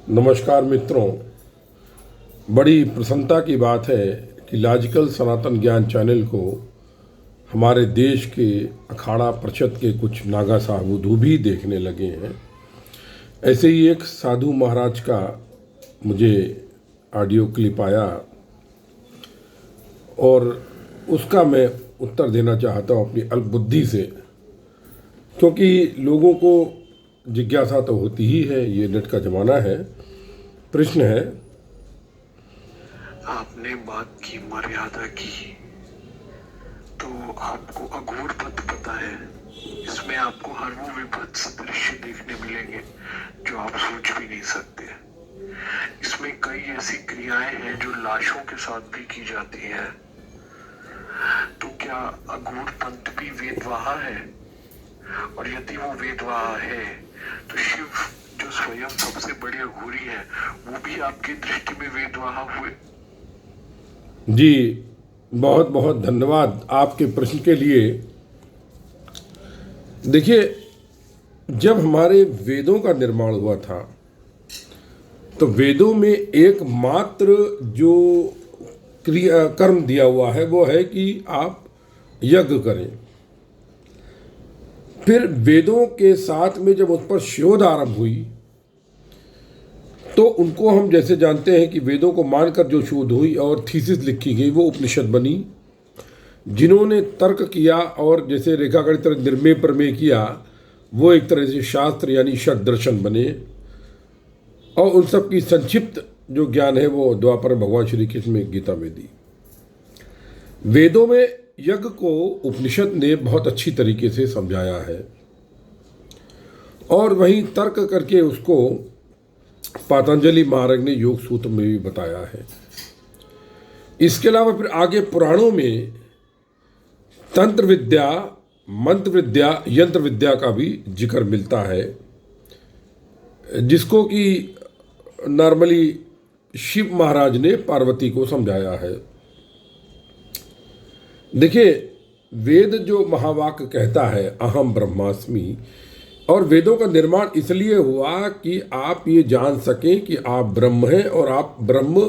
नमस्कार मित्रों। बड़ी प्रसन्नता की बात है कि लॉजिकल सनातन ज्ञान चैनल को हमारे देश के अखाड़ा परिषद के कुछ नागा साधु भी देखने लगे हैं। ऐसे ही एक साधु महाराज का मुझे ऑडियो क्लिप आया और उसका मैं उत्तर देना चाहता हूँ अपनी अल्प बुद्धि से, क्योंकि लोगों को जिज्ञासा तो होती ही है, ये नेट का ज़माना है। प्रश्न है, आपने बात की मर्यादा की, तो आपको अघोर पद पता है। इसमें आपको हर वो विभत्स दृश्य देखने मिलेंगे जो आप सोच भी नहीं सकते। इसमें कई ऐसी क्रियाएं हैं जो लाशों के साथ भी की जाती हैं। तो क्या अघोर पंथ भी वेदवाहा है? और यदि वो वेदवाहा है तो शिव जो स्वयं सबसे बड़े अघोरी है, वो भी आपकी दृष्टि में वेदवाहा हुए? जी बहुत बहुत धन्यवाद आपके प्रश्न के लिए। देखिए, जब हमारे वेदों का निर्माण हुआ था तो वेदों में एकमात्र जो क्रिया कर्म दिया हुआ है वो है कि आप यज्ञ करें। फिर वेदों के साथ में जब उस पर शोध आरंभ हुई तो उनको हम जैसे जानते हैं कि वेदों को मानकर जो शोध हुई और थीसिस लिखी गई वो उपनिषद बनी। जिन्होंने तर्क किया और जैसे रेखागणित निर्मेय प्रमेय किया वो एक तरह से शास्त्र यानी षट दर्शन बने। और उन सब की संक्षिप्त जो ज्ञान है वो द्वापर भगवान श्री कृष्ण में गीता में दी। वेदों में यज्ञ को उपनिषद ने बहुत अच्छी तरीके से समझाया है और वहीं तर्क करके उसको पतंजलि महाराज ने योग सूत्र में भी बताया है। इसके अलावा फिर आगे पुराणों में तंत्र विद्या, मंत्र विद्या, यंत्र विद्या का भी जिक्र मिलता है, जिसको कि नॉर्मली शिव महाराज ने पार्वती को समझाया है। देखिए, वेद जो महावाक्य कहता है अहम ब्रह्मास्मि, और वेदों का निर्माण इसलिए हुआ कि आप ये जान सकें कि आप ब्रह्म हैं और आप ब्रह्म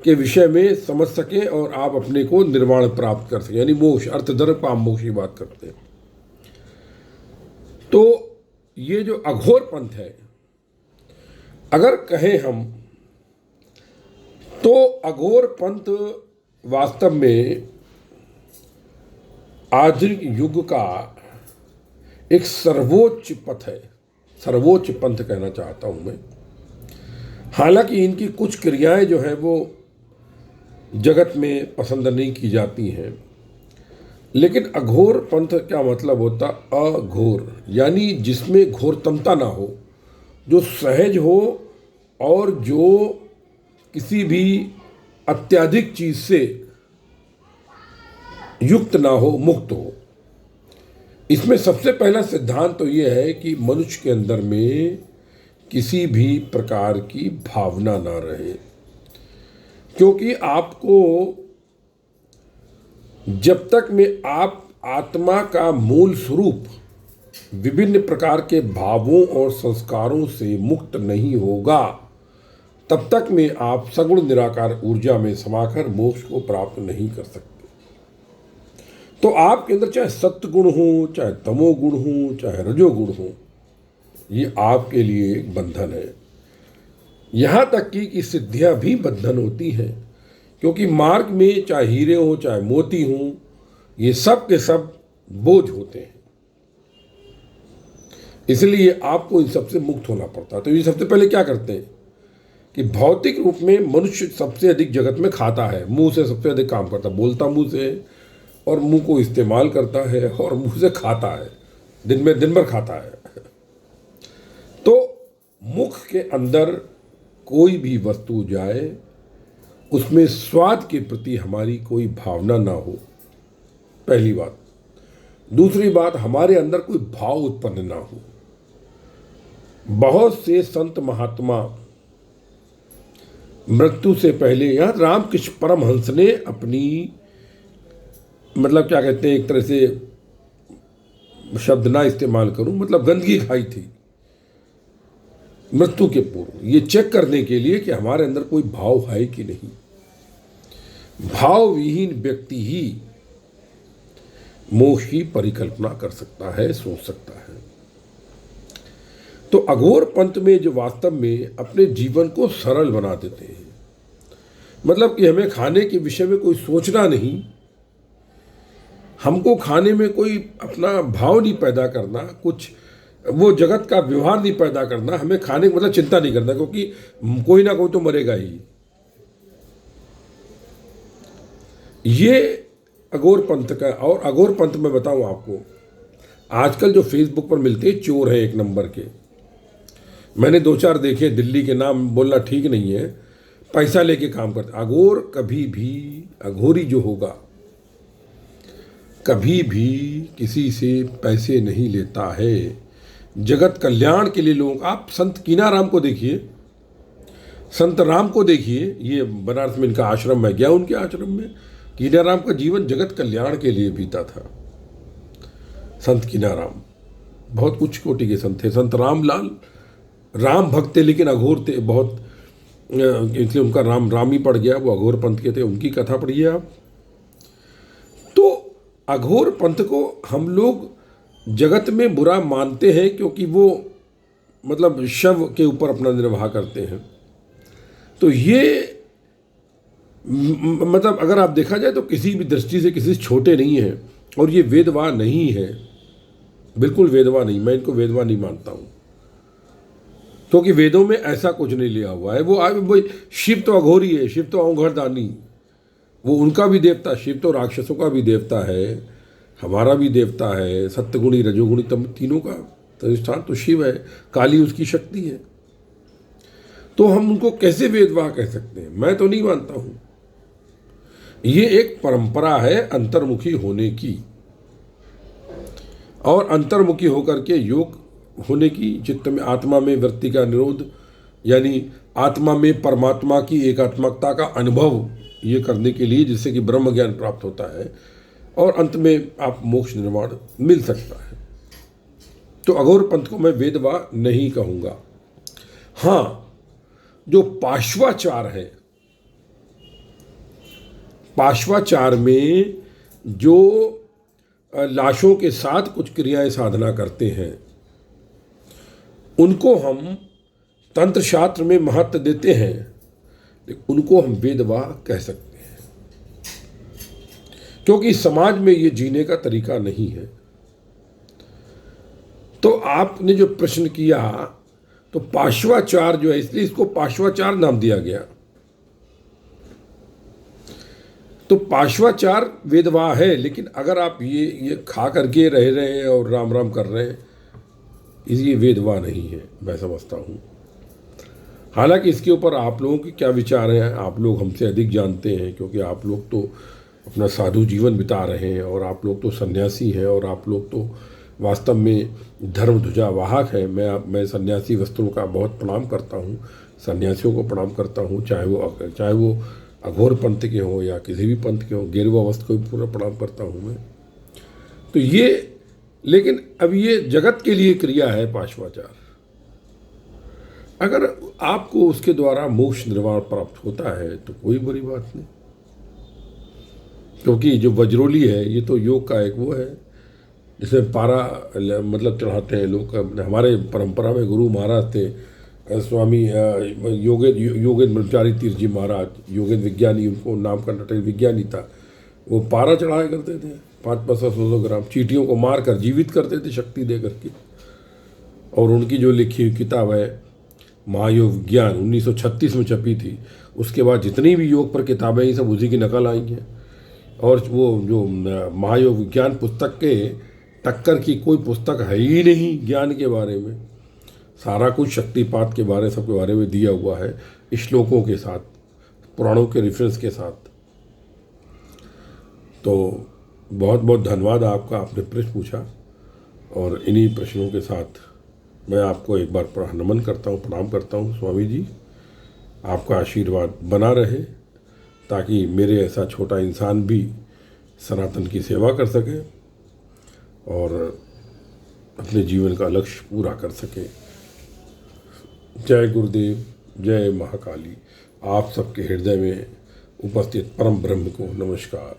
के विषय में समझ सकें और आप अपने को निर्वाण प्राप्त कर सकें, यानी मोक्ष, अर्थधर्म काम मोक्ष की बात करते हैं। तो ये जो अघोर पंथ है, अगर कहें हम तो अघोर पंथ वास्तव में आधुनिक युग का एक सर्वोच्च पथ है, सर्वोच्च पंथ कहना चाहता हूं मैं। हालांकि इनकी कुछ क्रियाएं जो हैं वो जगत में पसंद नहीं की जाती हैं, लेकिन अघोर पंथ क्या मतलब होता? अघोर यानी जिसमें घोरतमता ना हो, जो सहज हो और जो किसी भी अत्यधिक चीज से युक्त ना हो, मुक्त हो। इसमें सबसे पहला सिद्धांत तो ये है कि मनुष्य के अंदर में किसी भी प्रकार की भावना ना रहे, क्योंकि आपको जब तक में आप आत्मा का मूल स्वरूप विभिन्न प्रकार के भावों और संस्कारों से मुक्त नहीं होगा, तब तक में आप सगुण निराकार ऊर्जा में समाकर मोक्ष को प्राप्त नहीं कर सकते। तो आपके अंदर चाहे सत्य गुण हो, चाहे तमो गुण हो, चाहे रजोगुण हो, ये आपके लिए एक बंधन है। यहाँ तक कि सिद्धियाँ भी बंधन होती हैं, क्योंकि मार्ग में चाहे हीरे हो चाहे मोती हो, ये सब के सब बोझ होते हैं। इसलिए आपको इन सबसे मुक्त होना पड़ता है। तो ये सबसे पहले क्या करते हैं कि भौतिक रूप में मनुष्य सबसे अधिक जगत में खाता है, मुंह से सबसे अधिक काम करता है, बोलता मुंह से और मुंह को इस्तेमाल करता है और मुंह से खाता है, दिन भर खाता है। तो मुख के अंदर कोई भी वस्तु जाए उसमें स्वाद के प्रति हमारी कोई भावना ना हो, पहली बात। दूसरी बात, हमारे अंदर कोई भाव उत्पन्न ना हो। बहुत से संत महात्मा मृत्यु से पहले, यहाँ रामकृष्ण परमहंस ने अपनी मतलब क्या कहते हैं, एक तरह से शब्द ना इस्तेमाल करूं, मतलब गंदगी खाई थी। मृत्यु के पूर्व, ये चेक करने के लिए कि हमारे अंदर कोई भाव है कि नहीं। भाव विहीन व्यक्ति ही मोक्ष की परिकल्पना कर सकता है, सोच सकता है। तो अघोर पंथ में जो वास्तव में अपने जीवन को सरल बना देते हैं, मतलब कि हमें खाने के विषय में कोई सोचना नहीं, हमको खाने में कोई अपना भाव नहीं पैदा करना, कुछ वो जगत का व्यवहार नहीं पैदा करना, हमें खाने मतलब चिंता नहीं करना, क्योंकि कोई ना कोई तो मरेगा ही। ये अघोर पंथ का। और अघोर पंथ में बताऊं आपको, आजकल जो फेसबुक पर मिलते हैं चोर हैं एक नंबर के, मैंने 2-4 देखे, दिल्ली के नाम बोलना ठीक नहीं है, पैसा लेके काम करते। अघोर कभी भी, अघोरी जो होगा कभी भी किसी से पैसे नहीं लेता है, जगत कल्याण के लिए लोग। आप संत कीनाराम को देखिए, संत राम को देखिए, ये बनारस में इनका आश्रम, मैं गया उनके आश्रम में। कीनाराम का जीवन जगत कल्याण के लिए बीता था। संत कीनाराम बहुत उच्च कोटि के संत थे। संत रामलाल राम भक्त थे लेकिन अघोर थे बहुत, इसलिए उनका राम ही पड़ गया, वो अघोर पंथ के थे। उनकी कथा पढ़िए आप। तो अघोर पंथ को हम लोग जगत में बुरा मानते हैं क्योंकि वो मतलब शव के ऊपर अपना निर्वाह करते हैं। तो ये मतलब अगर आप देखा जाए तो किसी भी दृष्टि से किसी से छोटे नहीं हैं, और ये वेदवा नहीं है, बिल्कुल वेदवा नहीं। मैं इनको वेदवा नहीं मानता हूँ, क्योंकि वेदों में ऐसा कुछ नहीं लिया हुआ है। वो शिव तो अघोरी है, शिव तो औंघरदानी, वो उनका भी देवता। शिव तो राक्षसों का भी देवता है, हमारा भी देवता है। सत्यगुणी रजोगुणी तीनों का अधिष्ठान तो शिव है, काली उसकी शक्ति है। तो हम उनको कैसे वेदवाह कह सकते हैं? मैं तो नहीं मानता हूँ। ये एक परंपरा है अंतर्मुखी होने की, और अंतर्मुखी होकर के योग होने की, चित्त में आत्मा में वृत्ति का निरोध, यानी आत्मा में परमात्मा की एकात्मकता का अनुभव ये करने के लिए, जिससे कि ब्रह्म ज्ञान प्राप्त होता है और अंत में आप मोक्ष निर्माण मिल सकता है। तो अघोर पंथ को मैं वेदवा नहीं कहूँगा। हाँ, जो पाश्वाचार है, पाश्वाचार में जो लाशों के साथ कुछ क्रियाएं साधना करते हैं, उनको हम तंत्र शास्त्र में महत्व देते हैं, लेकिन उनको हम वेदवाह कह सकते हैं, क्योंकि समाज में ये जीने का तरीका नहीं है। तो आपने जो प्रश्न किया, तो पाश्वाचार जो है, इसलिए इसको पाश्वाचार नाम दिया गया। तो पाश्वाचार वेदवाह है, लेकिन अगर आप ये खा करके रह रहे हैं और राम राम कर रहे हैं, ये वेदवाह नहीं है, मैं समझता हूँ। हालांकि इसके ऊपर आप लोगों के क्या विचार हैं, आप लोग हमसे अधिक जानते हैं, क्योंकि आप लोग तो अपना साधु जीवन बिता रहे हैं, और आप लोग तो सन्यासी हैं, और आप लोग तो वास्तव में धर्म ध्वजा वाहक है। मैं सन्यासी वस्त्रों का बहुत प्रणाम करता हूँ, सन्यासियों को प्रणाम करता हूँ, चाहे वो अघोर पंथ के हों या किसी भी पंथ के हों, गेरुआ वस्त्र को भी पूरा प्रणाम करता हूँ मैं। तो ये, लेकिन अब ये जगत के लिए क्रिया है पाश्वाचार। अगर आपको उसके द्वारा मोक्ष निर्वाण प्राप्त होता है तो कोई बुरी बात नहीं, क्योंकि जो वज्रोली है ये तो योग का एक वो है, जिसमें पारा मतलब चढ़ाते हैं लोग। हमारे परंपरा में गुरु महाराज थे, स्वामी योगेंद्र ब्रह्मचारी तीर्थ जी महाराज, योगेंद्र विज्ञानी, उनको नाम का नटक विज्ञानी था। वो पारा चढ़ाया करते थे, 500-500 ग्राम चींटियों को मार कर जीवित करते थे शक्ति दे करके। और उनकी जो लिखी हुई किताब है महायोग विज्ञान, 1936 में छपी थी। उसके बाद जितनी भी योग पर किताबें ये सब उसी की नकल आई हैं। और वो जो महायोग विज्ञान पुस्तक के टक्कर की कोई पुस्तक है ही नहीं ज्ञान के बारे में। सारा कुछ शक्तिपात के बारे, सबके बारे में दिया हुआ है, श्लोकों के साथ, पुराणों के रेफरेंस के साथ। तो बहुत बहुत धन्यवाद आपका, आपने प्रश्न पूछा, और इन्हीं प्रश्नों के साथ मैं आपको एक बार नमन करता हूँ, प्रणाम करता हूँ। स्वामी जी, आपका आशीर्वाद बना रहे, ताकि मेरे ऐसा छोटा इंसान भी सनातन की सेवा कर सके और अपने जीवन का लक्ष्य पूरा कर सके। जय गुरुदेव, जय महाकाली। आप सबके हृदय में उपस्थित परम ब्रह्म को नमस्कार।